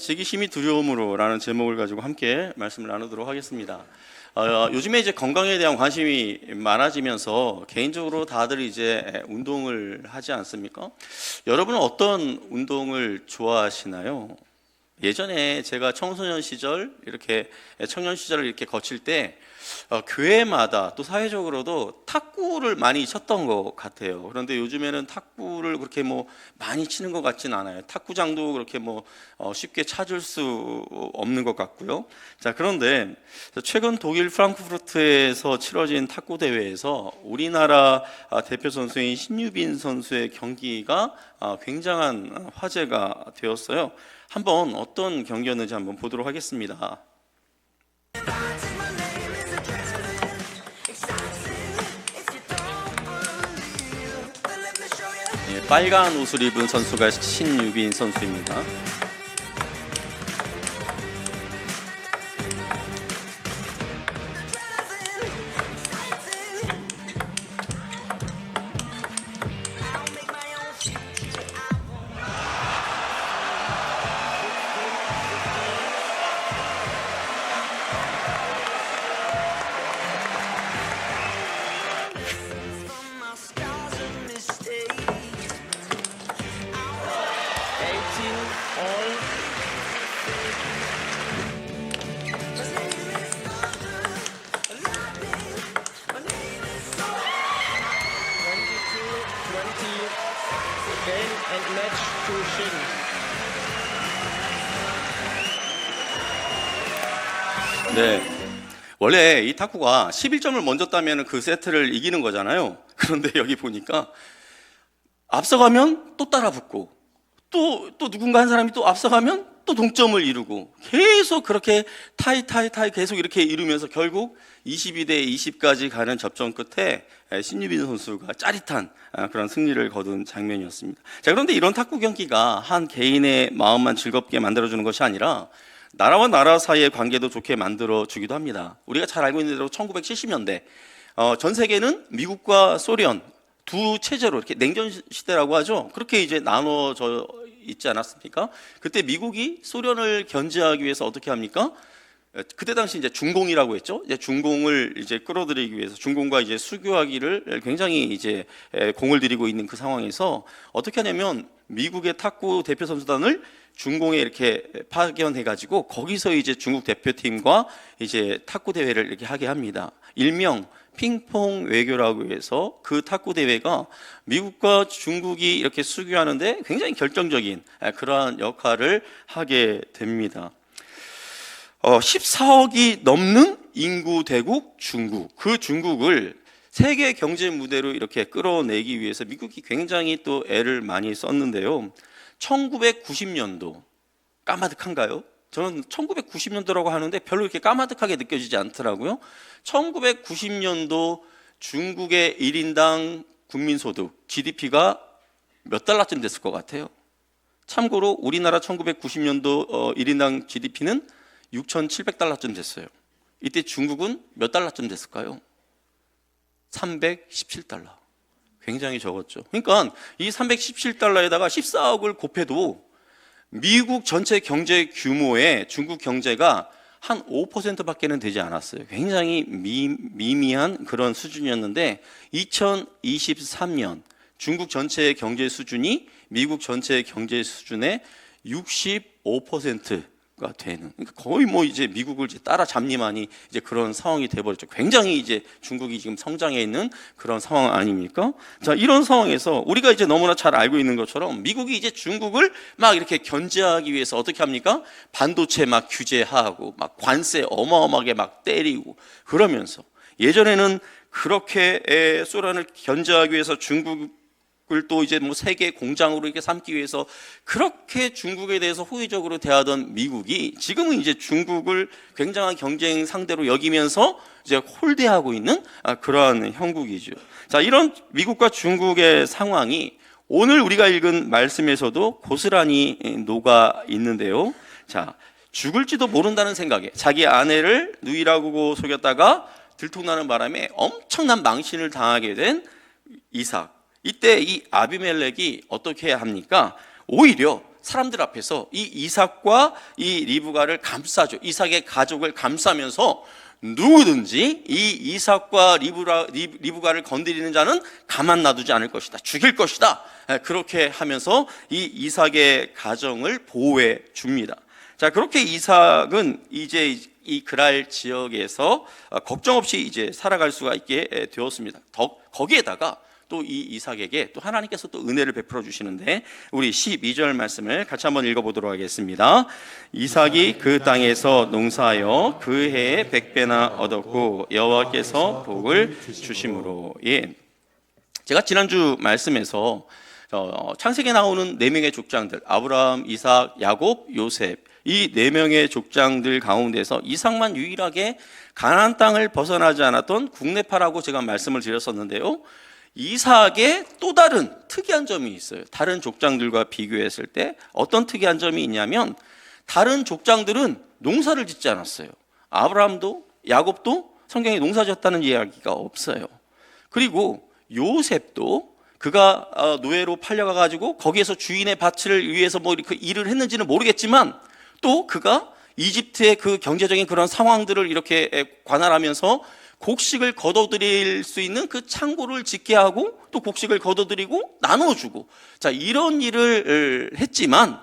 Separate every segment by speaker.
Speaker 1: 시기심이 두려움으로라는 제목을 가지고 함께 말씀을 나누도록 하겠습니다. 요즘에 이제 건강에 대한 관심이 많아지면서 개인적으로 다들 이제 운동을 하지 않습니까? 여러분은 어떤 운동을 좋아하시나요? 예전에 제가 청소년 시절, 이렇게 청년 시절을 이렇게 거칠 때 교회마다 또 사회적으로도 탁구를 많이 쳤던 것 같아요. 그런데 요즘에는 탁구를 그렇게 많이 치는 것 같진 않아요. 탁구장도 그렇게 쉽게 찾을 수 없는 것 같고요. 자, 그런데 최근 독일 프랑크푸르트에서 치러진 탁구 대회에서 우리나라 대표 선수인 신유빈 선수의 경기가 굉장한 화제가 되었어요. 한번 어떤 경기였는지 한번 보도록 하겠습니다. 빨간 옷을 입은 선수가 신유빈 선수입니다. 네, 원래 이 탁구가 11점을 먼저 따면 그 세트를 이기는 거잖아요. 그런데 여기 보니까 앞서가면 또 따라붙고 또 누군가 한 사람이 또 앞서가면 또 동점을 이루고 계속 그렇게 타이 계속 이렇게 이루면서 결국 22대 20까지 가는 접전 끝에 신유빈 선수가 짜릿한 그런 승리를 거둔 장면이었습니다. 자, 그런데 이런 탁구 경기가 한 개인의 마음만 즐겁게 만들어주는 것이 아니라 나라와 나라 사이의 관계도 좋게 만들어주기도 합니다. 우리가 잘 알고 있는 대로 1970년대 전 세계는 미국과 소련 두 체제로 이렇게 냉전 시대라고 하죠. 그렇게 이제 나눠져 있지 않았습니까? 그때 미국이 소련을 견제하기 위해서 어떻게 합니까? 그때 당시 이제 중공이라고 했죠. 이제 중공을 이제 끌어들이기 위해서 중공과 이제 수교하기를 굉장히 이제 공을 들이고 있는 그 상황에서 어떻게 하냐면 미국의 탁구 대표 선수단을 중공에 이렇게 파견해가지고 거기서 이제 중국 대표팀과 이제 탁구 대회를 이렇게 하게 합니다. 일명 핑퐁 외교라고 해서 그 탁구 대회가 미국과 중국이 이렇게 수교하는데 굉장히 결정적인 그러한 역할을 하게 됩니다. 14억이 넘는 인구 대국 중국, 그 중국을 세계 경제 무대로 이렇게 끌어내기 위해서 미국이 굉장히 또 애를 많이 썼는데요. 1990년도 까마득한가요? 저는 1990년도라고 하는데 별로 이렇게 까마득하게 느껴지지 않더라고요. 1990년도 중국의 1인당 국민소득 GDP가 몇 달러쯤 됐을 것 같아요? 참고로 우리나라 1990년도 1인당 GDP는 6,700달러쯤 됐어요. 이때 중국은 몇 달러쯤 됐을까요? 317달러. 굉장히 적었죠. 그러니까 이 317달러에다가 14억을 곱해도 미국 전체 경제 규모의 중국 경제가 한 5%밖에는 되지 않았어요. 굉장히 미미한 그런 수준이었는데 2023년 중국 전체의 경제 수준이 미국 전체의 경제 수준의 65%가 되는, 그러니까 거의 이제 미국을 이제 따라잡니만이 이제 그런 상황이 돼버렸죠. 굉장히 이제 중국이 지금 성장해 있는 그런 상황 아닙니까? 자, 이런 상황에서 우리가 이제 너무나 잘 알고 있는 것처럼 미국이 이제 중국을 막 이렇게 견제하기 위해서 어떻게 합니까? 반도체 막 규제하고 막 관세 어마어마하게 막 때리고 그러면서 예전에는 그렇게 소련을 견제하기 위해서 중국을 또 이제 세계 공장으로 이렇게 삼기 위해서 그렇게 중국에 대해서 호의적으로 대하던 미국이 지금은 이제 중국을 굉장한 경쟁 상대로 여기면서 이제 홀대하고 있는 그러한 형국이죠. 자, 이런 미국과 중국의 상황이 오늘 우리가 읽은 말씀에서도 고스란히 녹아 있는데요. 자, 죽을지도 모른다는 생각에 자기 아내를 누이라고 속였다가 들통나는 바람에 엄청난 망신을 당하게 된 이삭. 이때 이 아비멜렉이 어떻게 해야 합니까? 오히려 사람들 앞에서 이 이삭과 이 리브가를 감싸죠. 이삭의 가족을 감싸면서 누구든지 이 이삭과 리브가를 건드리는 자는 가만 놔두지 않을 것이다. 죽일 것이다. 그렇게 하면서 이 이삭의 가정을 보호해 줍니다. 자, 그렇게 이삭은 이제 이 그랄 지역에서 걱정 없이 이제 살아갈 수가 있게 되었습니다. 거기에다가 또 이 이삭에게 또 하나님께서 또 은혜를 베풀어 주시는데, 우리 12절 말씀을 같이 한번 읽어보도록 하겠습니다. 이삭이 그 땅에서 농사하여 그 해에 100배나 얻었고 여호와께서 복을 주심으로. 예, 제가 지난주 말씀에서 창세기에 나오는 4명의 족장들, 아브라함, 이삭, 야곱, 요셉, 이 4명의 족장들 가운데서 이삭만 유일하게 가나안 땅을 벗어나지 않았던 국내파라고 제가 말씀을 드렸었는데요, 이삭의 또 다른 특이한 점이 있어요. 다른 족장들과 비교했을 때 어떤 특이한 점이 있냐면, 다른 족장들은 농사를 짓지 않았어요. 아브라함도 야곱도 성경에 농사 지었다는 이야기가 없어요. 그리고 요셉도 그가 노예로 팔려가가지고 거기에서 주인의 밭을 위해서 뭐 이렇게 일을 했는지는 모르겠지만, 또 그가 이집트의 그 경제적인 그런 상황들을 이렇게 관할하면서 곡식을 거둬들일 수 있는 그 창고를 짓게 하고 또 곡식을 거둬들이고 나눠주고, 자, 이런 일을 했지만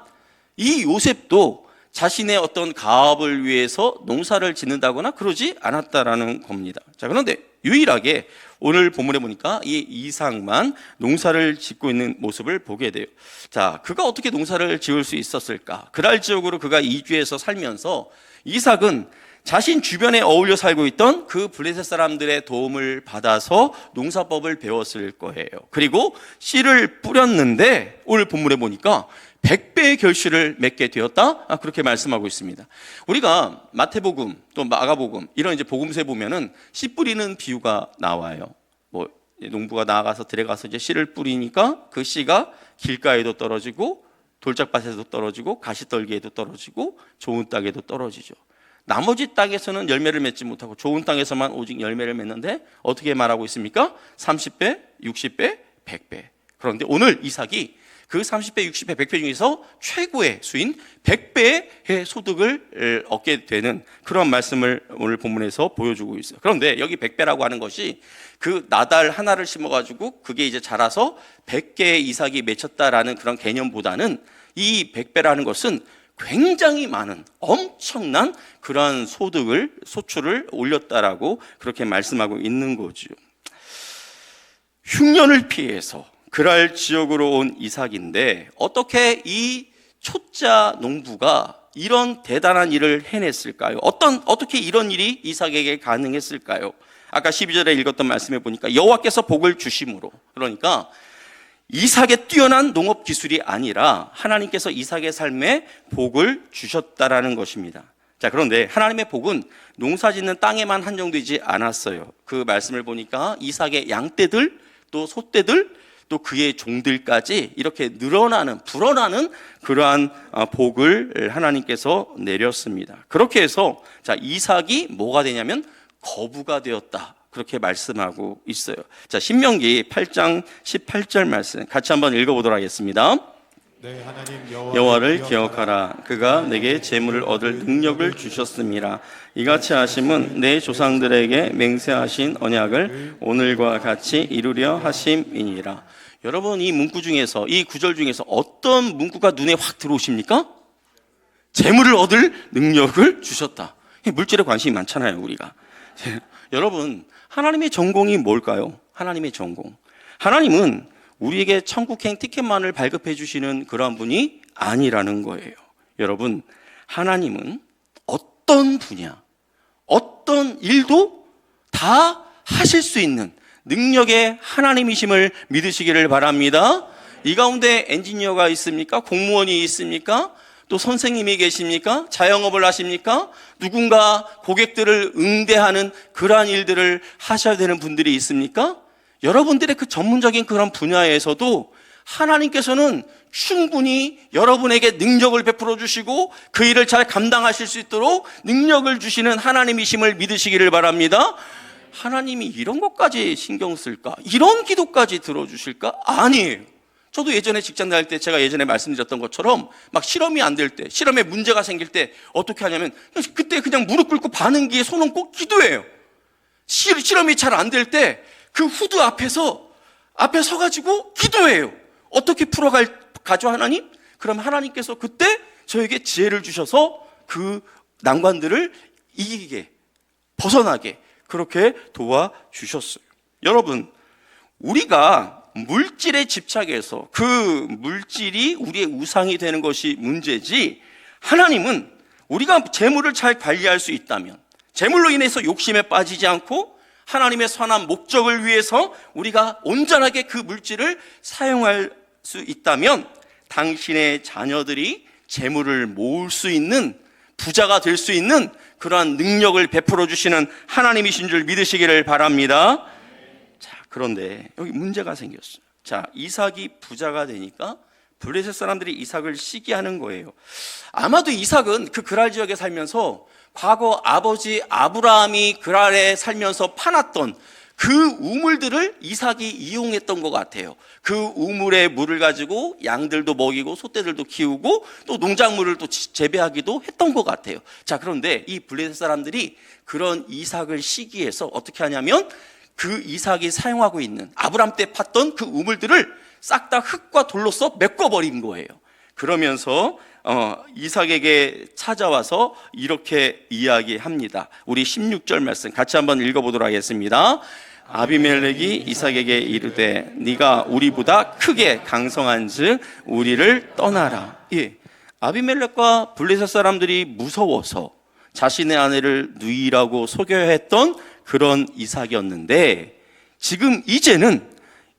Speaker 1: 이 요셉도 자신의 어떤 가업을 위해서 농사를 짓는다거나 그러지 않았다라는 겁니다. 자, 그런데 유일하게 오늘 본문에 보니까 이 이삭만 농사를 짓고 있는 모습을 보게 돼요. 자, 그가 어떻게 농사를 지을 수 있었을까? 그랄 지역으로 그가 이주해서 살면서 이삭은 자신 주변에 어울려 살고 있던 그 블레셋 사람들의 도움을 받아서 농사법을 배웠을 거예요. 그리고 씨를 뿌렸는데 오늘 본문에 보니까 100배의 결실을 맺게 되었다, 그렇게 말씀하고 있습니다. 우리가 마태복음 또 마가복음 이런 이제 복음서에 보면은 씨 뿌리는 비유가 나와요. 뭐 농부가 나아가서 들에 가서 이제 씨를 뿌리니까 그 씨가 길가에도 떨어지고 돌짝밭에도 떨어지고 가시떨기에도 떨어지고 좋은 땅에도 떨어지죠. 나머지 땅에서는 열매를 맺지 못하고 좋은 땅에서만 오직 열매를 맺는데 어떻게 말하고 있습니까? 30배, 60배, 100배. 그런데 오늘 이삭이 그 30배, 60배, 100배 중에서 최고의 수인 100배의 소득을 얻게 되는 그런 말씀을 오늘 본문에서 보여주고 있어요. 그런데 여기 100배라고 하는 것이 그 나달 하나를 심어가지고 그게 이제 자라서 100개의 이삭이 맺혔다라는 그런 개념보다는 이 100배라는 것은 굉장히 많은 엄청난 그러한 소출을 올렸다라고 그렇게 말씀하고 있는 거죠. 흉년을 피해서 그랄 지역으로 온 이삭인데 어떻게 이 초짜 농부가 이런 대단한 일을 해냈을까요? 어떻게 이런 일이 이삭에게 가능했을까요? 아까 12절에 읽었던 말씀에 보니까 여호와께서 복을 주심으로, 그러니까 이삭의 뛰어난 농업 기술이 아니라 하나님께서 이삭의 삶에 복을 주셨다라는 것입니다. 자, 그런데 하나님의 복은 농사 짓는 땅에만 한정되지 않았어요. 그 말씀을 보니까 이삭의 양떼들, 또 소떼들, 또 그의 종들까지 이렇게 불어나는 그러한 복을 하나님께서 내렸습니다. 그렇게 해서 자, 이삭이 뭐가 되냐면 거부가 되었다, 그렇게 말씀하고 있어요. 자, 신명기 8장 18절 말씀 같이 한번 읽어보도록 하겠습니다.
Speaker 2: 네, 하나님
Speaker 1: 여호와를 기억하라. 그가 내게 재물을 얻을 능력을 주셨음이라. 이같이 하심은 내 조상들에게 맹세하신 언약을 오늘과 같이 이루려 하심이니라. 여러분, 이 문구 중에서, 이 구절 중에서 어떤 문구가 눈에 확 들어오십니까? 재물을 얻을 능력을 주셨다. 물질에 관심이 많잖아요, 우리가. 여러분, 하나님의 전공이 뭘까요? 하나님의 전공. 하나님은 우리에게 천국행 티켓만을 발급해 주시는 그러한 분이 아니라는 거예요. 여러분, 하나님은 어떤 분야, 어떤 일도 다 하실 수 있는 능력의 하나님이심을 믿으시기를 바랍니다. 이 가운데 엔지니어가 있습니까? 공무원이 있습니까? 또 선생님이 계십니까? 자영업을 하십니까? 누군가 고객들을 응대하는 그러한 일들을 하셔야 되는 분들이 있습니까? 여러분들의 그 전문적인 그런 분야에서도 하나님께서는 충분히 여러분에게 능력을 베풀어 주시고 그 일을 잘 감당하실 수 있도록 능력을 주시는 하나님이심을 믿으시기를 바랍니다. 하나님이 이런 것까지 신경 쓸까? 이런 기도까지 들어주실까? 아니에요. 저도 예전에 직장 다닐 때 제가 예전에 말씀드렸던 것처럼 막 실험이 안 될 때, 실험에 문제가 생길 때 어떻게 하냐면 그때 그냥 무릎 꿇고 반응기에 손 얹고 기도해요. 실험이 잘 안 될 때 그 후드 앞에 서가지고 기도해요. 어떻게 풀어가죠 하나님? 그럼 하나님께서 그때 저에게 지혜를 주셔서 그 난관들을 이기게, 벗어나게 그렇게 도와주셨어요. 여러분, 우리가 물질에 집착해서 그 물질이 우리의 우상이 되는 것이 문제지, 하나님은 우리가 재물을 잘 관리할 수 있다면, 재물로 인해서 욕심에 빠지지 않고 하나님의 선한 목적을 위해서 우리가 온전하게 그 물질을 사용할 수 있다면 당신의 자녀들이 재물을 모을 수 있는, 부자가 될 수 있는 그러한 능력을 베풀어 주시는 하나님이신 줄 믿으시기를 바랍니다. 자, 그런데 여기 문제가 생겼어요. 자, 이삭이 부자가 되니까 블레셋 사람들이 이삭을 시기하는 거예요. 아마도 이삭은 그 그랄 지역에 살면서 과거 아버지 아브라함이 그랄에 살면서 파놨던 그 우물들을 이삭이 이용했던 것 같아요. 그 우물에 물을 가지고 양들도 먹이고 소떼들도 키우고 또 농작물을 또 재배하기도 했던 것 같아요. 자, 그런데 이 블레셋 사람들이 그런 이삭을 시기해서 어떻게 하냐면 그 이삭이 사용하고 있는 아브라함 때 팠던 그 우물들을 싹 다 흙과 돌로써 메꿔버린 거예요. 그러면서 이삭에게 찾아와서 이렇게 이야기합니다. 우리 16절 말씀 같이 한번 읽어보도록 하겠습니다. 아비멜렉이 이삭에게 이르되 네가 우리보다 크게 강성한즉 우리를 떠나라. 예, 아비멜렉과 블레셋 사람들이 무서워서 자신의 아내를 누이라고 속여야 했던 그런 이삭이었는데, 지금 이제는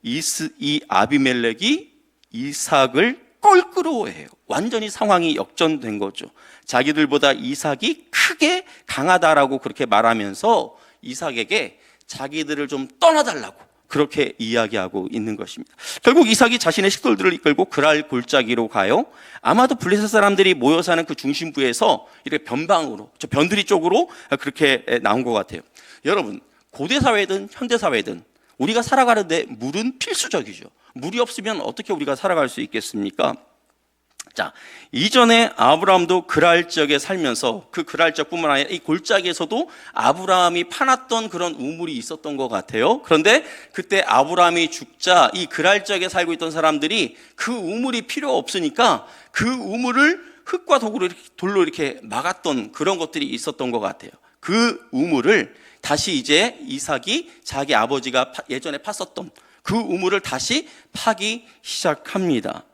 Speaker 1: 이 아비멜렉이 이삭을 껄끄러워해요. 완전히 상황이 역전된 거죠. 자기들보다 이삭이 크게 강하다라고 그렇게 말하면서 이삭에게 자기들을 좀 떠나달라고 그렇게 이야기하고 있는 것입니다. 결국 이삭이 자신의 식솔들을 이끌고 그랄 골짜기로 가요. 아마도 블레셋 사람들이 모여 사는 그 중심부에서 이렇게 변방으로, 저 변두리 쪽으로 그렇게 나온 것 같아요. 여러분, 고대 사회든 현대 사회든 우리가 살아가는데 물은 필수적이죠. 물이 없으면 어떻게 우리가 살아갈 수 있겠습니까? 자, 이전에 아브라함도 그랄 지역에 살면서 그 그랄 지역뿐만 아니라 이 골짜기에서도 아브라함이 파놨던 그런 우물이 있었던 것 같아요. 그런데 그때 아브라함이 죽자 이 그랄 지역에 살고 있던 사람들이 그 우물이 필요 없으니까 그 우물을 흙과 돌로 이렇게 막았던 그런 것들이 있었던 것 같아요. 그 우물을 다시 이제 이삭이 자기 아버지가 예전에 팠었던 그 우물을 다시 파기 시작합니다.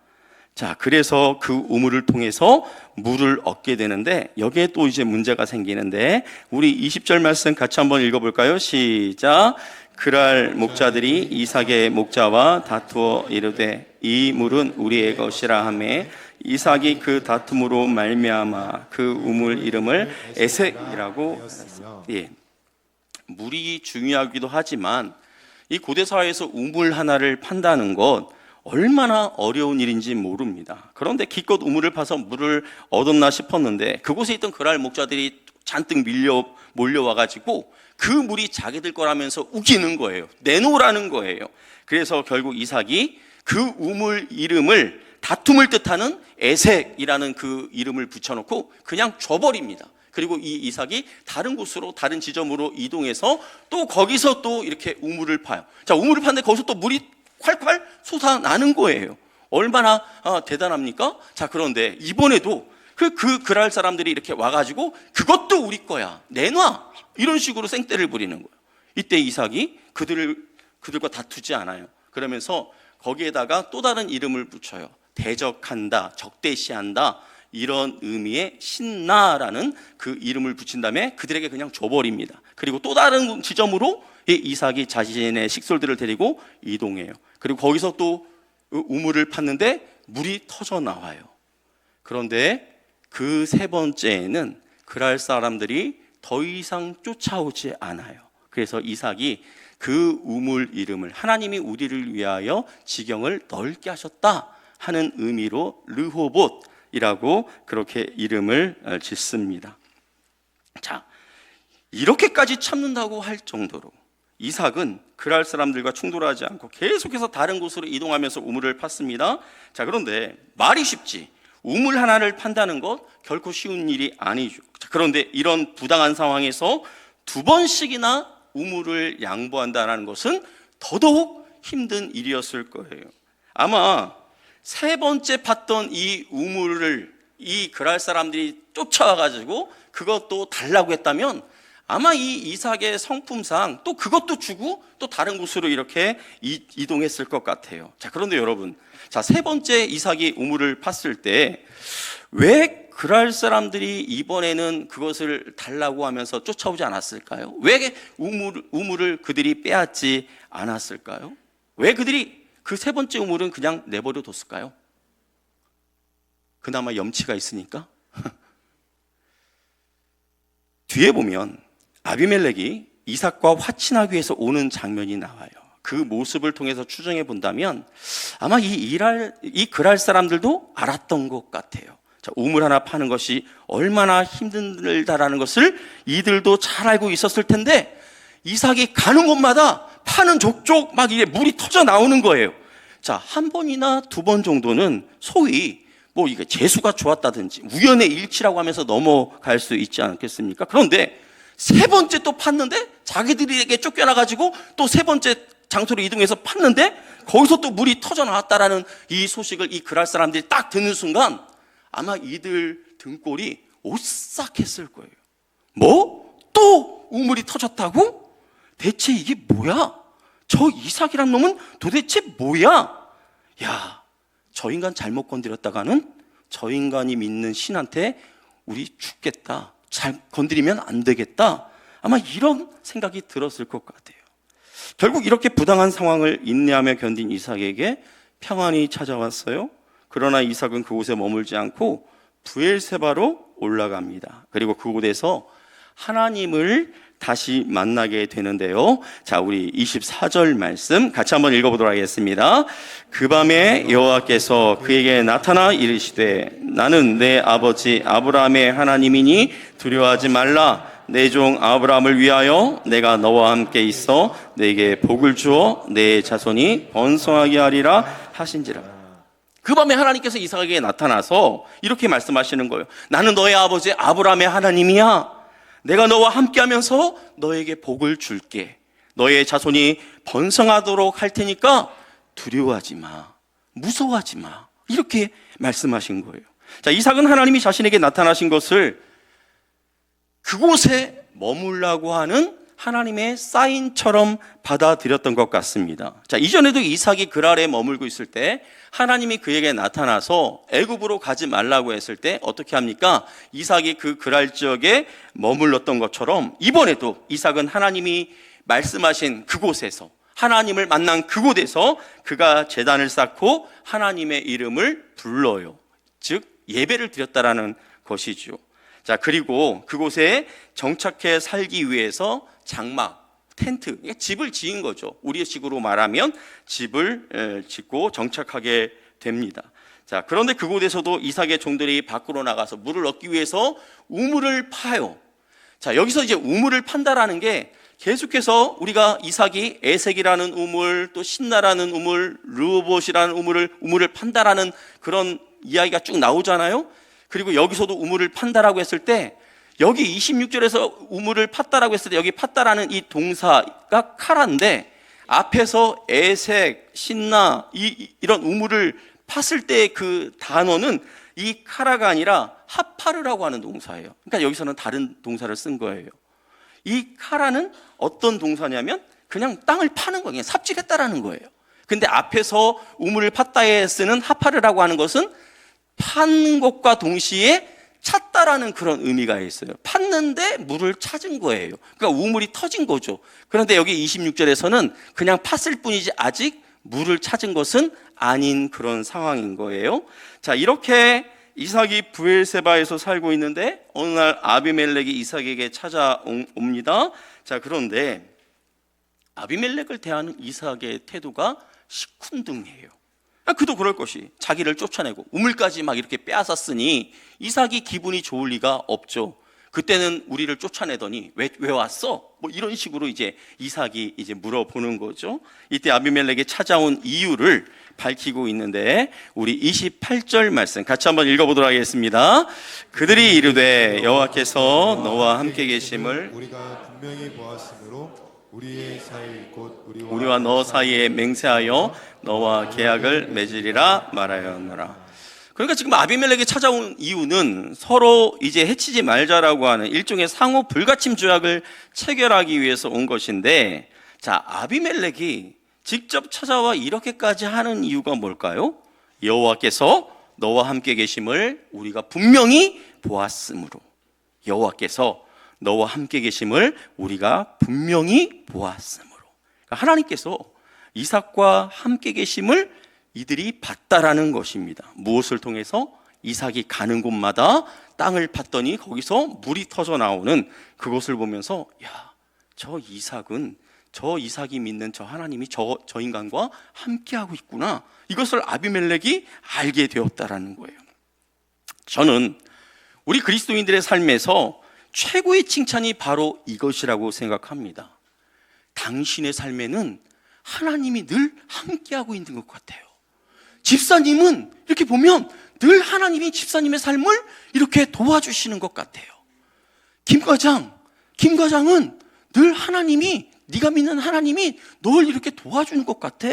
Speaker 1: 자, 그래서 그 우물을 통해서 물을 얻게 되는데 여기에 또 이제 문제가 생기는데 우리 20절 말씀 같이 한번 읽어볼까요? 시작. 그랄 목자들이 이삭의 목자와 다투어 이르되 이 물은 우리의 것이라 하매 이삭이 그 다툼으로 말미암아 그 우물 이름을 에색이라고 했습니다. 예, 물이 중요하기도 하지만 이 고대 사회에서 우물 하나를 판다는 것 얼마나 어려운 일인지 모릅니다. 그런데 기껏 우물을 파서 물을 얻었나 싶었는데 그곳에 있던 그랄 목자들이 잔뜩 몰려와가지고 그 물이 자기들 거라면서 우기는 거예요. 내놓으라는 거예요. 그래서 결국 이삭이 그 우물 이름을 다툼을 뜻하는 에색이라는 그 이름을 붙여놓고 그냥 줘버립니다. 그리고 이 이삭이 다른 곳으로, 다른 지점으로 이동해서 또 거기서 또 이렇게 우물을 파요. 자, 우물을 파는데 거기서 또 물이 콸콸 솟아나는 거예요. 얼마나 대단합니까? 자, 그런데 이번에도 그랄 사람들이 이렇게 와가지고 그것도 우리 거야, 내놔, 이런 식으로 생떼를 부리는 거예요. 이때 이삭이 그들과 다투지 않아요. 그러면서 거기에다가 또 다른 이름을 붙여요. 대적한다, 적대시한다, 이런 의미의 신나라는 그 이름을 붙인 다음에 그들에게 그냥 줘버립니다. 그리고 또 다른 지점으로 이삭이 자신의 식솔들을 데리고 이동해요. 그리고 거기서 또 우물을 팠는데 물이 터져 나와요. 그런데 그 세 번째에는 그랄 사람들이 더 이상 쫓아오지 않아요. 그래서 이삭이 그 우물 이름을 하나님이 우리를 위하여 지경을 넓게 하셨다 하는 의미로 르호봇이라고 그렇게 이름을 짓습니다. 자, 이렇게까지 참는다고 할 정도로
Speaker 2: 이삭은 그랄 사람들과 충돌하지 않고 계속해서 다른 곳으로 이동하면서 우물을 팠습니다. 자, 그런데 말이 쉽지 우물 하나를 판다는 것 결코 쉬운 일이 아니죠. 자, 그런데 이런 부당한 상황에서 2번씩이나 우물을 양보한다는 것은 더더욱 힘든 일이었을 거예요. 아마 3번째 팠던 이 우물을 이 그랄 사람들이 쫓아와가지고 그것도 달라고 했다면 아마 이 이삭의 성품상 또 그것도 주고 또 다른 곳으로 이렇게 이동했을 것 같아요. 자, 그런데 여러분, 자, 3번째 이삭이 우물을 팠을 때 왜 그랄 사람들이 이번에는 그것을 달라고 하면서 쫓아오지 않았을까요? 왜 우물을 그들이 빼앗지 않았을까요? 왜 그들이 그 3번째 우물은 그냥 내버려 뒀을까요? 그나마 염치가 있으니까? 뒤에 보면 아비멜렉이 이삭과 화친하기 위해서 오는 장면이 나와요. 그 모습을 통해서 추정해 본다면 아마 이 그랄 사람들도 알았던 것 같아요. 자, 우물 하나 파는 것이 얼마나 힘들다라는 것을 이들도 잘 알고 있었을 텐데 이삭이 가는 곳마다 파는 족족 막 이게 물이 터져 나오는 거예요. 자, 1번이나 2번 정도는 소위 뭐 이게 재수가 좋았다든지 우연의 일치라고 하면서 넘어갈 수 있지 않겠습니까? 그런데 3번째 또 팠는데 자기들에게 쫓겨나가지고 또 3번째 장소로 이동해서 팠는데 거기서 또 물이 터져 나왔다라는 이 소식을 이 그랄 사람들이 딱 듣는 순간 아마 이들 등골이 오싹했을 거예요. 뭐? 또 우물이 터졌다고? 대체 이게 뭐야? 저 이삭이란 놈은 도대체 뭐야? 야, 저 인간 잘못 건드렸다가는 저 인간이 믿는 신한테 우리 죽겠다. 잘 건드리면 안 되겠다. 아마 이런 생각이 들었을 것 같아요. 결국 이렇게 부당한 상황을 인내하며 견딘 이삭에게 평안이 찾아왔어요. 그러나 이삭은 그곳에 머물지 않고 브엘세바로 올라갑니다. 그리고 그곳에서 하나님을 다시 만나게 되는데요. 자, 우리 24절 말씀 같이 한번 읽어보도록 하겠습니다. 그 밤에 여호와께서 그에게 나타나 이르시되 나는 내 아버지 아브라함의 하나님이니 두려워하지 말라. 내 종 아브라함을 위하여 내가 너와 함께 있어 내게 복을 주어 내 자손이 번성하게 하리라 하신지라. 그 밤에 하나님께서 이삭에게 나타나서 이렇게 말씀하시는 거예요. 나는 너의 아버지 아브라함의 하나님이야. 내가 너와 함께하면서 너에게 복을 줄게. 너의 자손이 번성하도록 할 테니까 두려워하지 마. 무서워하지 마. 이렇게 말씀하신 거예요. 자, 이삭은 하나님이 자신에게 나타나신 것을 그곳에 머물라고 하는 하나님의 사인처럼 받아들였던 것 같습니다. 자, 이전에도 이삭이 그랄에 머물고 있을 때 하나님이 그에게 나타나서 애굽으로 가지 말라고 했을 때 어떻게 합니까? 이삭이 그 그랄 지역에 머물렀던 것처럼 이번에도 이삭은 하나님이 말씀하신 그곳에서 하나님을 만난 그곳에서 그가 제단을 쌓고 하나님의 이름을 불러요. 즉 예배를 드렸다라는 것이죠. 자, 그리고 그곳에 정착해 살기 위해서 장막, 텐트, 집을 지은 거죠. 우리의 식으로 말하면 집을 짓고 정착하게 됩니다. 자, 그런데 그곳에서도 이삭의 종들이 밖으로 나가서 물을 얻기 위해서 우물을 파요. 자, 여기서 이제 우물을 판다라는 게 계속해서 우리가 이삭이 에색이라는 우물, 또 신나라는 우물, 르호봇이라는 우물을 판다라는 그런 이야기가 쭉 나오잖아요. 그리고 여기서도 우물을 판다라고 했을 때 여기 26절에서 우물을 팠다라고 했을 때 여기 팠다라는 이 동사가 카라인데 앞에서 에색, 신나 이런 우물을 팠을 때 그 단어는 이 카라가 아니라 하파르라고 하는 동사예요. 그러니까 여기서는 다른 동사를 쓴 거예요. 이 카라는 어떤 동사냐면 그냥 땅을 파는 거예요. 그냥 삽질했다라는 거예요. 근데 앞에서 우물을 팠다에 쓰는 하파르라고 하는 것은 파는 것과 동시에 찾다라는 그런 의미가 있어요. 팠는데 물을 찾은 거예요. 그러니까 우물이 터진 거죠. 그런데 여기 26절에서는 그냥 팠을 뿐이지 아직 물을 찾은 것은 아닌 그런 상황인 거예요. 자, 이렇게 이삭이 브엘세바에서 살고 있는데 어느 날 아비멜렉이 이삭에게 찾아옵니다. 자, 그런데 아비멜렉을 대하는 이삭의 태도가 시큰둥해요. 그도 그럴 것이 자기를 쫓아내고 우물까지 막 이렇게 빼앗았으니 이삭이 기분이 좋을 리가 없죠. 그때는 우리를 쫓아내더니 왜 왔어? 뭐 이런 식으로 이제 이삭이 이제 물어보는 거죠. 이때 아비멜렉이 찾아온 이유를 밝히고 있는데 우리 28절 말씀 같이 한번 읽어보도록 하겠습니다. 그들이 이르되 여호와께서 너와 함께 계심을
Speaker 3: 우리가 분명히 보았으므로 우리의 사이 곧
Speaker 2: 우리와 너 사이에 맹세하여 너와 계약을 맺으리라 말하였노라. 그러니까 지금 아비멜렉이 찾아온 이유는 서로 이제 해치지 말자라고 하는 일종의 상호 불가침 조약을 체결하기 위해서 온 것인데, 자, 아비멜렉이 직접 찾아와 이렇게까지 하는 이유가 뭘까요? 여호와께서 너와 함께 계심을 우리가 분명히 보았으므로. 여호와께서 너와 함께 계심을 우리가 분명히 보았으므로. 그러니까 하나님께서 이삭과 함께 계심을 이들이 봤다라는 것입니다. 무엇을 통해서? 이삭이 가는 곳마다 땅을 팠더니 거기서 물이 터져 나오는 그것을 보면서, 야, 저 이삭이 믿는 저 하나님이 저 인간과 함께하고 있구나. 이것을 아비멜렉이 알게 되었다라는 거예요. 저는 우리 그리스도인들의 삶에서 최고의 칭찬이 바로 이것이라고 생각합니다. 당신의 삶에는 하나님이 늘 함께하고 있는 것 같아요. 집사님은 이렇게 보면 늘 하나님이 집사님의 삶을 이렇게 도와주시는 것 같아요. 김 과장은 늘 하나님이, 네가 믿는 하나님이 널 이렇게 도와주는 것 같아.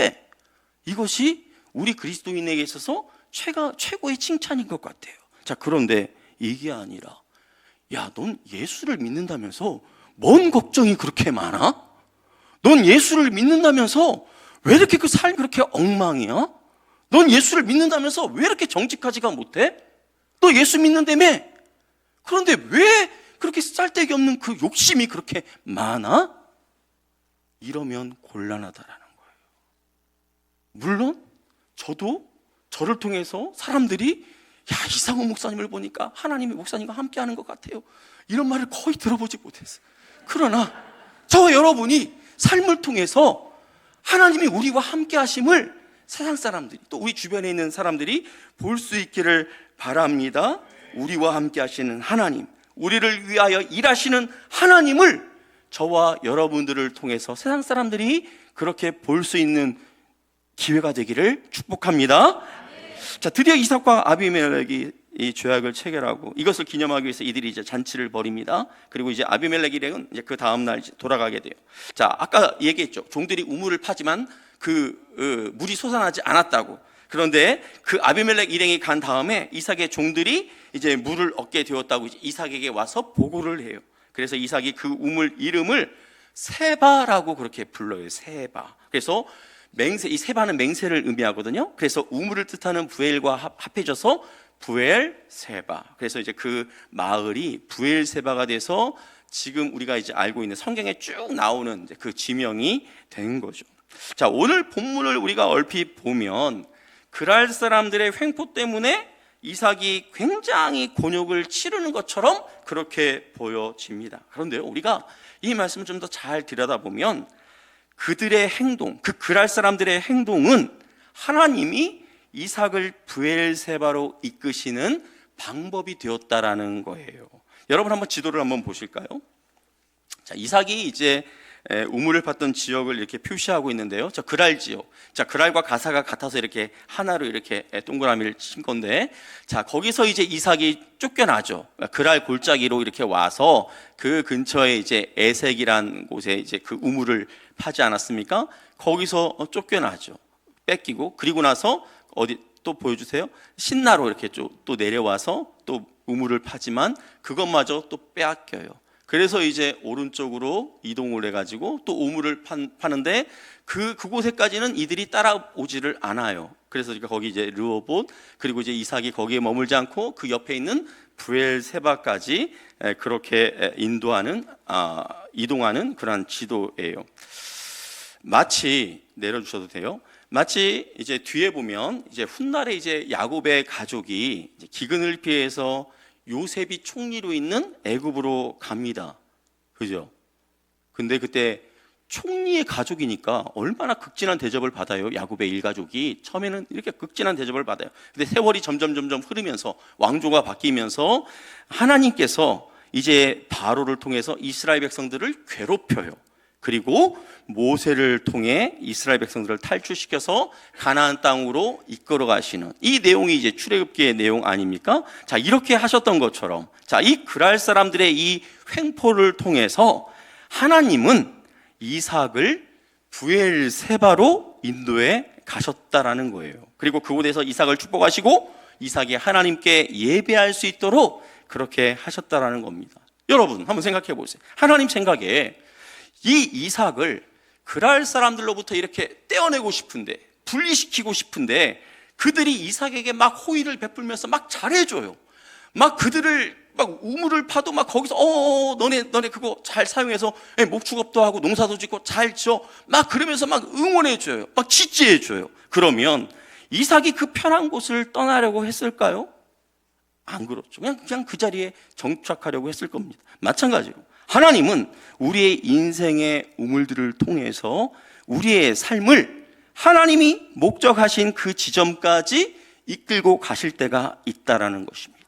Speaker 2: 이것이 우리 그리스도인에게 있어서 최고의 칭찬인 것 같아요. 자, 그런데 이게 아니라, 야, 넌 예수를 믿는다면서 뭔 걱정이 그렇게 많아? 넌 예수를 믿는다면서 왜 이렇게 그 삶이 그렇게 엉망이야? 넌 예수를 믿는다면서 왜 이렇게 정직하지가 못해? 너 예수 믿는다며? 그런데 왜 그렇게 쌀데기 없는 그 욕심이 그렇게 많아? 이러면 곤란하다라는 거예요. 물론 저도 저를 통해서 사람들이, 야, 이상호 목사님을 보니까 하나님의 목사님과 함께하는 것 같아요, 이런 말을 거의 들어보지 못했어요. 그러나 저와 여러분이 삶을 통해서 하나님이 우리와 함께 하심을 세상 사람들이, 또 우리 주변에 있는 사람들이 볼 수 있기를 바랍니다. 우리와 함께 하시는 하나님, 우리를 위하여 일하시는 하나님을 저와 여러분들을 통해서 세상 사람들이 그렇게 볼 수 있는 기회가 되기를 축복합니다. 자, 드디어 이삭과 아비멜렉이 이 조약을 체결하고 이것을 기념하기 위해서 이들이 이제 잔치를 벌입니다. 그리고 이제 아비멜렉 일행은 이제 그 다음 날 돌아가게 돼요. 자, 아까 얘기했죠. 종들이 우물을 파지만 물이 솟아나지 않았다고. 그런데 그 아비멜렉 일행이 간 다음에 이삭의 종들이 이제 물을 얻게 되었다고 이삭에게 와서 보고를 해요. 그래서 이삭이 그 우물 이름을 세바라고 그렇게 불러요. 세바. 그래서 이 세바는 맹세를 의미하거든요. 그래서 우물을 뜻하는 부엘과 합해져서 부엘세바. 그래서 이제 그 마을이 부엘세바가 돼서 지금 우리가 이제 알고 있는 성경에 쭉 나오는 그 지명이 된 거죠. 자, 오늘 본문을 우리가 얼핏 보면 그랄 사람들의 횡포 때문에 이삭이 굉장히 곤욕을 치르는 것처럼 그렇게 보여집니다. 그런데요, 우리가 이 말씀을 좀 더 잘 들여다보면 그들의 행동, 그 그랄 사람들의 행동은 하나님이 이삭을 부엘세바로 이끄시는 방법이 되었다라는 거예요. 여러분 한번 지도를 한번 보실까요? 자, 이삭이 이제 우물을 팠던 지역을 이렇게 표시하고 있는데요. 자, 그랄 지역. 자, 그랄과 가사가 같아서 이렇게 하나로 이렇게 동그라미를 친 건데, 자, 거기서 이제 이삭이 쫓겨나죠. 그랄 골짜기로 이렇게 와서 그 근처에 이제 에색이란 곳에 이제 그 우물을 파지 않았습니까? 거기서 쫓겨나죠. 뺏기고, 그리고 나서 어디 또 보여주세요. 신나로 이렇게 또 내려와서 또 우물을 파지만 그것마저 또 빼앗겨요. 그래서 이제 오른쪽으로 이동을 해가지고 또 우물을 파는데 그곳에까지는 이들이 따라오지를 않아요. 그래서 거기 이제 르호봇, 그리고 이제 이삭이 거기에 머물지 않고 그 옆에 있는 부엘세바까지 그렇게 이동하는 그런 지도예요. 마치 내려주셔도 돼요. 마치 이제 뒤에 보면 이제 훗날에 이제 야곱의 가족이 이제 기근을 피해서 요셉이 총리로 있는 애굽으로 갑니다. 그죠? 근데 그때 총리의 가족이니까 얼마나 극진한 대접을 받아요. 야곱의 일가족이 처음에는 이렇게 극진한 대접을 받아요. 근데 세월이 점점 흐르면서 왕조가 바뀌면서 하나님께서 이제 바로를 통해서 이스라엘 백성들을 괴롭혀요. 그리고 모세를 통해 이스라엘 백성들을 탈출시켜서 가나안 땅으로 이끌어 가시는 이 내용이 이제 출애굽기의 내용 아닙니까? 자, 이렇게 하셨던 것처럼 자, 이 그랄 사람들의 이 횡포를 통해서 하나님은 이삭을 부엘세바로 인도에 가셨다라는 거예요. 그리고 그곳에서 이삭을 축복하시고 이삭이 하나님께 예배할 수 있도록 그렇게 하셨다라는 겁니다. 여러분 한번 생각해 보세요. 하나님 생각에 이 이삭을 그랄 사람들로부터 이렇게 떼어내고 싶은데, 분리시키고 싶은데 그들이 이삭에게 막 호의를 베풀면서 막 잘해줘요. 막 그들을 막 우물을 파도 막 거기서 너네 그거 잘 사용해서 목축업도 하고 농사도 짓고 잘 지어 막 그러면서 막 응원해줘요. 막 지지해줘요. 그러면 이삭이 그 편한 곳을 떠나려고 했을까요? 안 그렇죠. 그냥 그 자리에 정착하려고 했을 겁니다. 마찬가지로 하나님은 우리의 인생의 우물들을 통해서 우리의 삶을 하나님이 목적하신 그 지점까지 이끌고 가실 때가 있다라는 것입니다.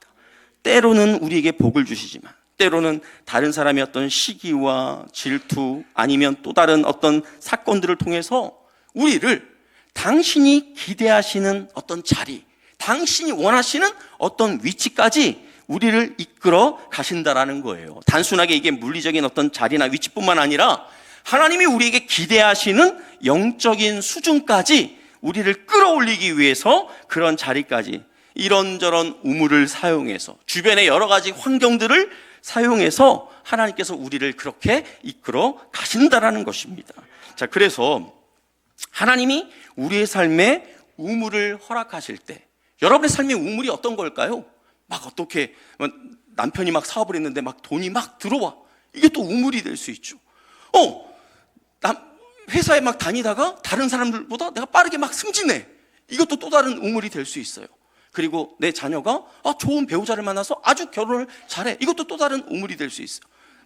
Speaker 2: 때로는 우리에게 복을 주시지만 때로는 다른 사람의 어떤 시기와 질투 아니면 또 다른 어떤 사건들을 통해서 우리를 당신이 기대하시는 어떤 자리, 당신이 원하시는 어떤 위치까지 우리를 이끌어 가신다라는 거예요. 단순하게 이게 물리적인 어떤 자리나 위치뿐만 아니라 하나님이 우리에게 기대하시는 영적인 수준까지 우리를 끌어올리기 위해서 그런 자리까지 이런저런 우물을 사용해서 주변의 여러 가지 환경들을 사용해서 하나님께서 우리를 그렇게 이끌어 가신다라는 것입니다. 자, 그래서 하나님이 우리의 삶에 우물을 허락하실 때 여러분의 삶의 우물이 어떤 걸까요? 막 어떻게 남편이 막 사업을 했는데 막 돈이 막 들어와. 이게 또 우물이 될 수 있죠. 회사에 막 다니다가 다른 사람들보다 내가 빠르게 막 승진해. 이것도 또 다른 우물이 될 수 있어요. 그리고 내 자녀가 좋은 배우자를 만나서 아주 결혼을 잘해. 이것도 또 다른 우물이 될 수 있어요.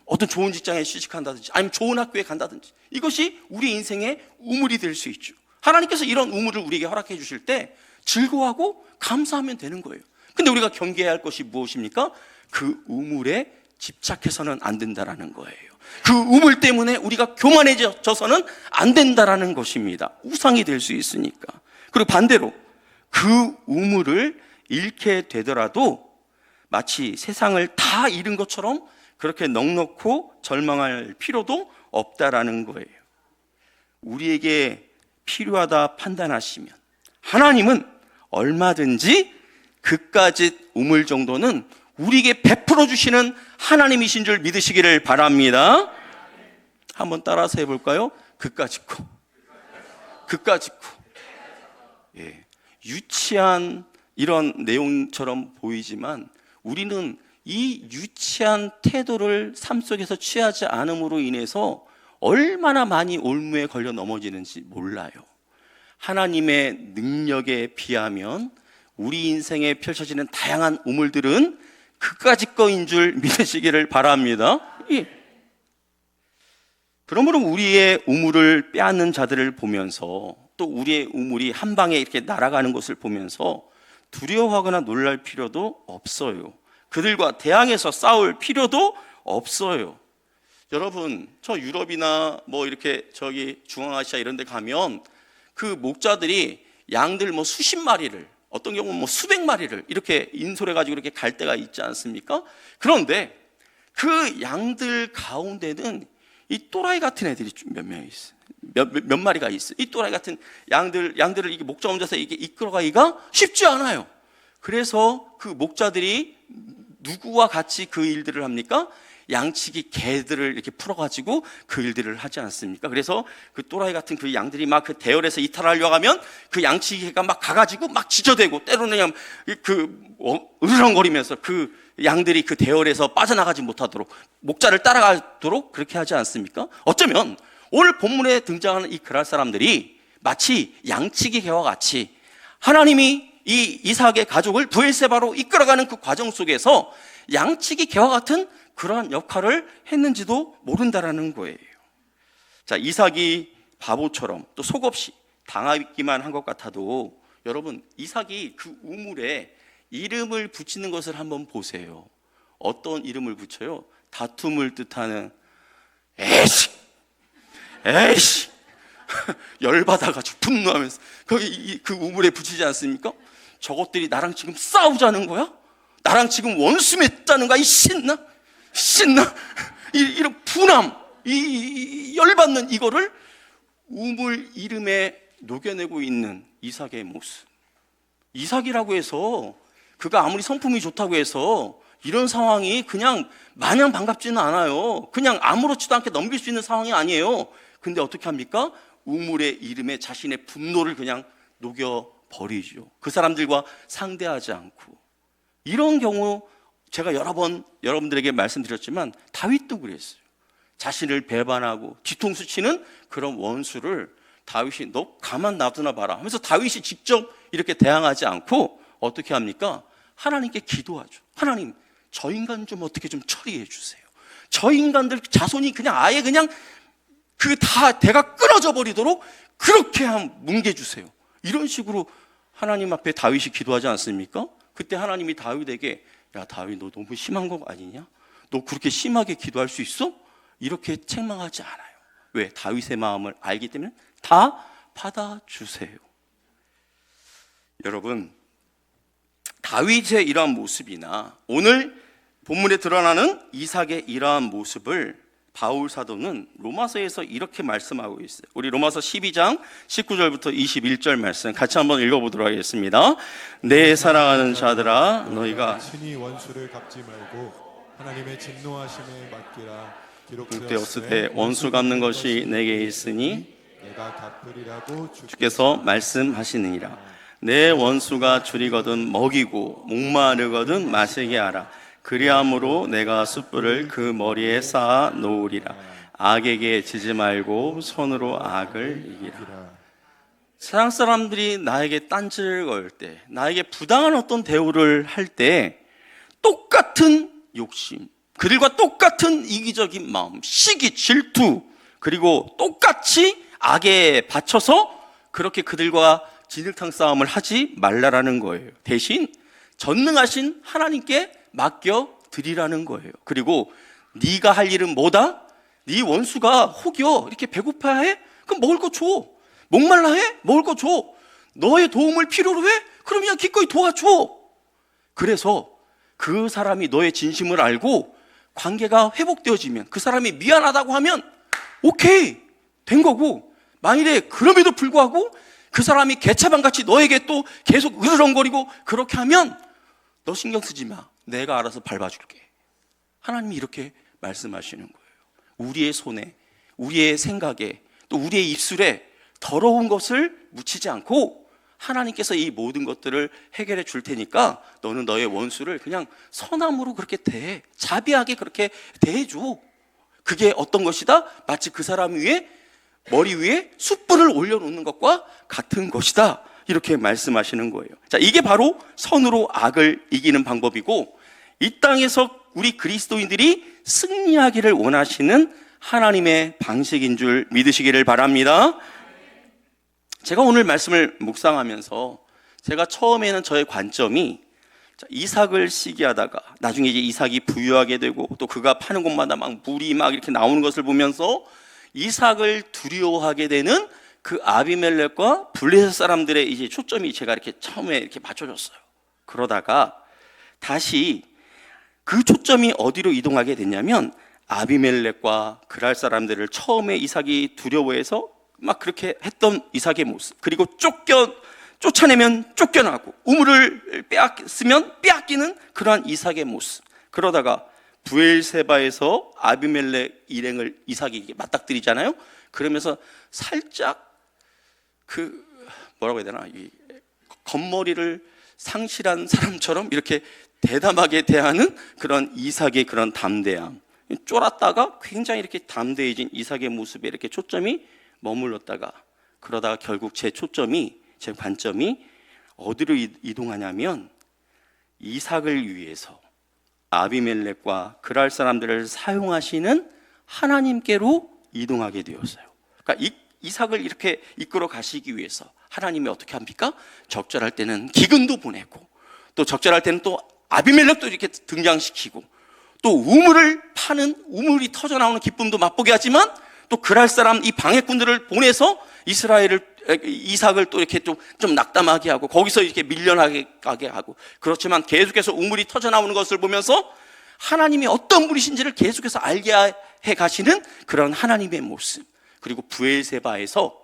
Speaker 2: 어떤 좋은 직장에 취직한다든지 아니면 좋은 학교에 간다든지 이것이 우리 인생의 우물이 될 수 있죠. 하나님께서 이런 우물을 우리에게 허락해 주실 때 즐거워하고 감사하면 되는 거예요. 근데 우리가 경계해야 할 것이 무엇입니까? 그 우물에 집착해서는 안 된다라는 거예요. 그 우물 때문에 우리가 교만해져서는 안 된다라는 것입니다. 우상이 될 수 있으니까. 그리고 반대로 그 우물을 잃게 되더라도 마치 세상을 다 잃은 것처럼 그렇게 넉넉고 절망할 필요도 없다라는 거예요. 우리에게 필요하다 판단하시면 하나님은 얼마든지 그까짓 우물 정도는 우리에게 베풀어 주시는 하나님이신 줄 믿으시기를 바랍니다. 한번 따라서 해볼까요? 그까짓 거. 예. 유치한 이런 내용처럼 보이지만 우리는 이 유치한 태도를 삶 속에서 취하지 않음으로 인해서 얼마나 많이 올무에 걸려 넘어지는지 몰라요. 하나님의 능력에 비하면 우리 인생에 펼쳐지는 다양한 우물들은 그까짓 거인 줄 믿으시기를 바랍니다. 예. 그러므로 우리의 우물을 빼앗는 자들을 보면서 또 우리의 우물이 한 방에 이렇게 날아가는 것을 보면서 두려워하거나 놀랄 필요도 없어요. 그들과 대항해서 싸울 필요도 없어요. 여러분, 저 유럽이나 이렇게 중앙아시아 이런 데 가면 그 목자들이 양들 수십 마리를 어떤 경우는 수백 마리를 이렇게 인솔해가지고 이렇게 갈 때가 있지 않습니까? 그런데 그 양들 가운데는 이 또라이 같은 애들이 몇 명 있어요. 몇 마리가 있어요. 이 또라이 같은 양들을 이게 목자 혼자서 이게 이끌어가기가 쉽지 않아요. 그래서 그 목자들이 누구와 같이 그 일들을 합니까? 양치기 개들을 이렇게 풀어가지고 그 일들을 하지 않습니까? 그래서 그 또라이 같은 그 양들이 막 그 대열에서 이탈하려고 하면 그 양치기 개가 막 가가지고 막 지저대고 때로는 그냥 으르렁거리면서 그 양들이 그 대열에서 빠져나가지 못하도록 목자를 따라가도록 그렇게 하지 않습니까? 어쩌면 오늘 본문에 등장하는 이 그랄 사람들이 마치 양치기 개와 같이 하나님이 이 이삭의 가족을 브엘세바로 이끌어가는 그 과정 속에서 양치기 개와 같은 그러한 역할을 했는지도 모른다라는 거예요. 자, 이삭이 바보처럼 또 속없이 당하기만 한 것 같아도 여러분, 이삭이 그 우물에 이름을 붙이는 것을 한번 보세요. 어떤 이름을 붙여요? 다툼을 뜻하는 에이씨, 에이씨. 열받아가지고 분노하면서 거기 그 우물에 붙이지 않습니까? 저것들이 나랑 지금 싸우자는 거야? 나랑 지금 원수 맺자는 거야? 이 신나? 이런 분함, 이 열받는 이거를 우물 이름에 녹여내고 있는 이삭의 모습. 이삭이라고 해서 그가 아무리 성품이 좋다고 해서 이런 상황이 그냥 마냥 반갑지는 않아요. 그냥 아무렇지도 않게 넘길 수 있는 상황이 아니에요. 근데 어떻게 합니까? 우물의 이름에 자신의 분노를 그냥 녹여버리죠. 그 사람들과 상대하지 않고. 이런 경우 제가 여러 번 여러분들에게 말씀드렸지만 다윗도 그랬어요. 자신을 배반하고 뒤통수 치는 그런 원수를 다윗이 너 가만 놔두나 봐라 하면서 다윗이 직접 이렇게 대항하지 않고 어떻게 합니까? 하나님께 기도하죠. 하나님, 저 인간 좀 어떻게 좀 처리해 주세요. 저 인간들 자손이 그냥 아예 그냥 그 다 대가 끊어져 버리도록 그렇게 뭉개주세요. 이런 식으로 하나님 앞에 다윗이 기도하지 않습니까? 그때 하나님이 다윗에게 야 다윗 너 너무 심한 거 아니냐? 너 그렇게 심하게 기도할 수 있어? 이렇게 책망하지 않아요. 왜? 다윗의 마음을 알기 때문에 다 받아주세요. 여러분, 다윗의 이러한 모습이나 오늘 본문에 드러나는 이삭의 이러한 모습을 바울 사도는 로마서에서 이렇게 말씀하고 있어요. 우리 로마서 12장 19절부터 21절 말씀 같이 한번 읽어보도록 하겠습니다. 내 사랑하는 자들아 너희가
Speaker 3: 친히 원수를 갚지 말고 하나님의 진노하심에 맡기라.
Speaker 2: 기록되었을 때 원수 갚는 것이 내게 있으니
Speaker 3: 내가 갚으리라고
Speaker 2: 주께서 말씀하시느니라. 내 원수가 줄이거든 먹이고 목마르거든 마시게 하라. 그리함으로 내가 숯불을 그 머리에 쌓아 놓으리라. 악에게 지지 말고 손으로 악을 이기라. 세상 사람들이 나에게 딴지를 걸 때, 나에게 부당한 어떤 대우를 할 때 똑같은 욕심, 그들과 똑같은 이기적인 마음, 시기, 질투, 그리고 똑같이 악에 받쳐서 그렇게 그들과 진흙탕 싸움을 하지 말라라는 거예요. 대신 전능하신 하나님께 맡겨 드리라는 거예요. 그리고 네가 할 일은 뭐다? 네 원수가 혹여 이렇게 배고파해? 그럼 먹을 거 줘. 목말라 해? 먹을 거 줘. 너의 도움을 필요로 해? 그럼 그냥 기꺼이 도와줘. 그래서 그 사람이 너의 진심을 알고 관계가 회복되어지면, 그 사람이 미안하다고 하면 오케이 된 거고, 만일에 그럼에도 불구하고 그 사람이 개차반같이 너에게 또 계속 으르렁거리고 그렇게 하면 너 신경 쓰지 마. 내가 알아서 밟아줄게. 하나님이 이렇게 말씀하시는 거예요. 우리의 손에, 우리의 생각에, 또 우리의 입술에 더러운 것을 묻히지 않고 하나님께서 이 모든 것들을 해결해 줄 테니까 너는 너의 원수를 그냥 선함으로 그렇게 대해. 자비하게 그렇게 대해줘. 그게 어떤 것이다? 마치 그 사람 위에, 머리 위에 숯불을 올려놓는 것과 같은 것이다. 이렇게 말씀하시는 거예요. 자, 이게 바로 선으로 악을 이기는 방법이고, 이 땅에서 우리 그리스도인들이 승리하기를 원하시는 하나님의 방식인 줄 믿으시기를 바랍니다. 제가 오늘 말씀을 묵상하면서 제가 처음에는 저의 관점이 이삭을 시기하다가 나중에 이제 이삭이 부유하게 되고 또 그가 파는 곳마다 막 물이 막 이렇게 나오는 것을 보면서 이삭을 두려워하게 되는 그 아비멜렉과 블레셋 사람들의 이제 초점이 제가 이렇게 처음에 이렇게 맞춰졌어요. 그러다가 다시 그 초점이 어디로 이동하게 됐냐면 아비멜렉과 그랄 사람들을 처음에 이삭이 두려워해서 막 그렇게 했던 이삭의 모습, 그리고 쫓아내면 쫓겨나고 우물을 빼앗으면 빼앗기는 그러한 이삭의 모습, 그러다가 부엘세바에서 아비멜렉 일행을 이삭이 맞닥뜨리잖아요. 그러면서 살짝 뭐라고 해야 되나, 이 겉머리를 상실한 사람처럼 이렇게 대담하게 대하는 그런 이삭의 그런 담대함, 쫄았다가 굉장히 이렇게 담대해진 이삭의 모습에 이렇게 초점이 머물렀다가, 그러다가 결국 제 관점이 어디로 이동하냐면 이삭을 위해서 아비멜렉과 그랄 사람들을 사용하시는 하나님께로 이동하게 되었어요. 그러니까 이삭을 이렇게 이끌어 가시기 위해서 하나님이 어떻게 합니까? 적절할 때는 기근도 보내고, 또 적절할 때는 또 아비멜렉도 이렇게 등장시키고, 또 우물을 파는 우물이 터져 나오는 기쁨도 맛보게 하지만 또 그랄 사람 이 방해꾼들을 보내서 이삭을 또 이렇게 좀 낙담하게 하고 거기서 이렇게 밀려나게 하고 그렇지만 계속해서 우물이 터져 나오는 것을 보면서 하나님이 어떤 분이신지를 계속해서 알게 해 가시는 그런 하나님의 모습. 그리고 브엘세바에서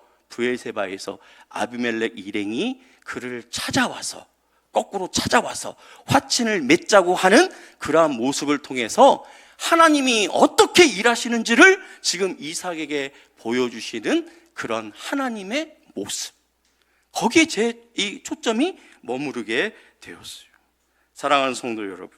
Speaker 2: 아비멜렉 일행이 그를 찾아와서 거꾸로 찾아와서 화친을 맺자고 하는 그러한 모습을 통해서 하나님이 어떻게 일하시는지를 지금 이삭에게 보여주시는 그런 하나님의 모습. 거기에 이 초점이 머무르게 되었어요. 사랑하는 성도 여러분,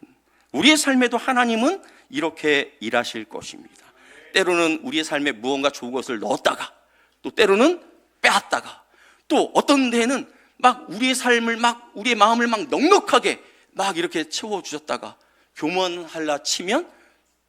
Speaker 2: 우리의 삶에도 하나님은 이렇게 일하실 것입니다. 때로는 우리의 삶에 무언가 좋은 것을 넣었다가 또 때로는 빼앗다가 또 어떤 데에는 막 우리의 삶을 우리의 마음을 넉넉하게 이렇게 채워주셨다가 교만하려 치면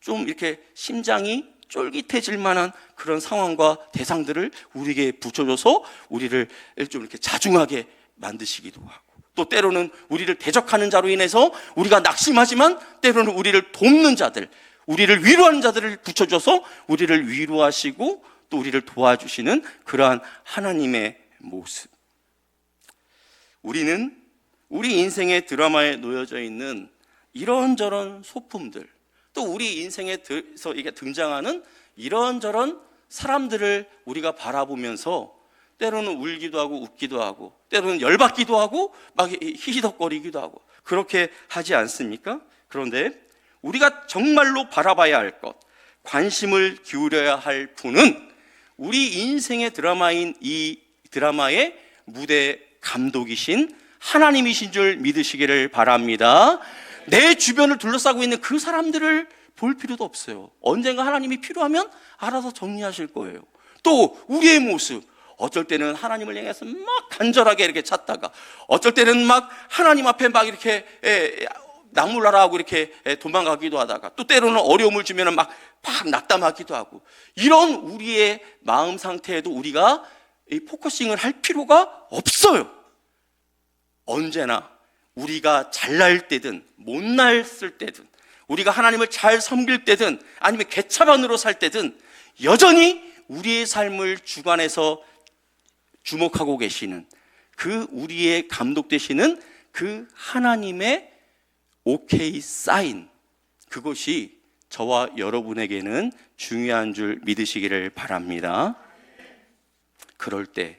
Speaker 2: 좀 이렇게 심장이 쫄깃해질 만한 그런 상황과 대상들을 우리에게 붙여줘서 우리를 좀 이렇게 자중하게 만드시기도 하고 또 때로는 우리를 대적하는 자로 인해서 우리가 낙심하지만 때로는 우리를 돕는 자들, 우리를 위로하는 자들을 붙여줘서 우리를 위로하시고 또 우리를 도와주시는 그러한 하나님의 모습. 우리는 우리 인생의 드라마에 놓여져 있는 이런저런 소품들, 또 우리 인생에서 이게 등장하는 이런저런 사람들을 우리가 바라보면서 때로는 울기도 하고 웃기도 하고 때로는 열받기도 하고 막 히히덕거리기도 하고 그렇게 하지 않습니까? 그런데 우리가 정말로 바라봐야 할 것, 관심을 기울여야 할 분은 우리 인생의 드라마인 이 드라마의 무대 감독이신 하나님이신 줄 믿으시기를 바랍니다. 내 주변을 둘러싸고 있는 그 사람들을 볼 필요도 없어요. 언젠가 하나님이 필요하면 알아서 정리하실 거예요. 또 우리의 모습, 어쩔 때는 하나님을 향해서 막 간절하게 이렇게 찾다가 어쩔 때는 막 하나님 앞에 막 이렇게 나무라라 하고 이렇게 도망가기도 하다가 또 때로는 어려움을 주면 막 낙담하기도 하고 이런 우리의 마음 상태에도 우리가 이 포커싱을 할 필요가 없어요. 언제나 우리가 잘날 때든 못났을 때든 우리가 하나님을 잘 섬길 때든 아니면 개차반으로 살 때든 여전히 우리의 삶을 주관해서 주목하고 계시는 그 우리의 감독 되시는 그 하나님의 오케이 사인, 그것이 저와 여러분에게는 중요한 줄 믿으시기를 바랍니다. 그럴 때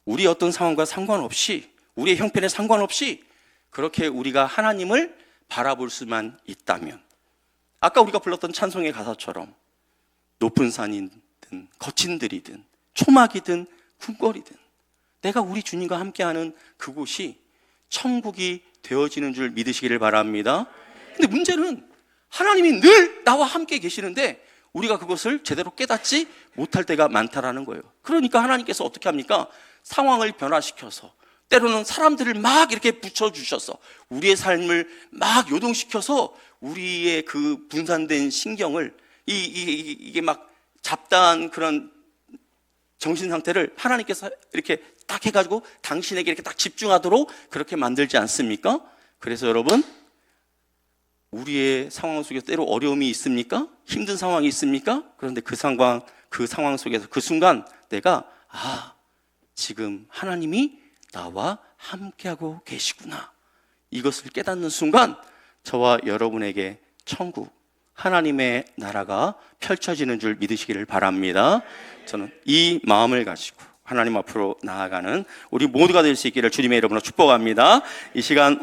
Speaker 2: 우리 어떤 상황과 상관없이 우리의 형편에 상관없이 그렇게 우리가 하나님을 바라볼 수만 있다면 아까 우리가 불렀던 찬송의 가사처럼 높은 산이든 거친 들이든 초막이든 궁궐이든 내가 우리 주님과 함께하는 그곳이 천국이 되어지는 줄 믿으시기를 바랍니다. 근데 문제는 하나님이 늘 나와 함께 계시는데 우리가 그것을 제대로 깨닫지 못할 때가 많다라는 거예요. 그러니까 하나님께서 어떻게 합니까? 상황을 변화시켜서 때로는 사람들을 막 이렇게 붙여주셔서 우리의 삶을 막 요동시켜서 우리의 그 분산된 신경을 이게 막 잡다한 그런 정신 상태를 하나님께서 이렇게 딱 해가지고 당신에게 이렇게 딱 집중하도록 그렇게 만들지 않습니까? 그래서 여러분, 우리의 상황 속에서 때로 어려움이 있습니까? 힘든 상황이 있습니까? 그런데 그 상황 속에서 그 순간 내가 지금 하나님이 나와 함께하고 계시구나, 이것을 깨닫는 순간 저와 여러분에게 천국, 하나님의 나라가 펼쳐지는 줄 믿으시기를 바랍니다. 저는 이 마음을 가지고 하나님 앞으로 나아가는 우리 모두가 될 수 있기를 주님의 이름으로 축복합니다. 이 시간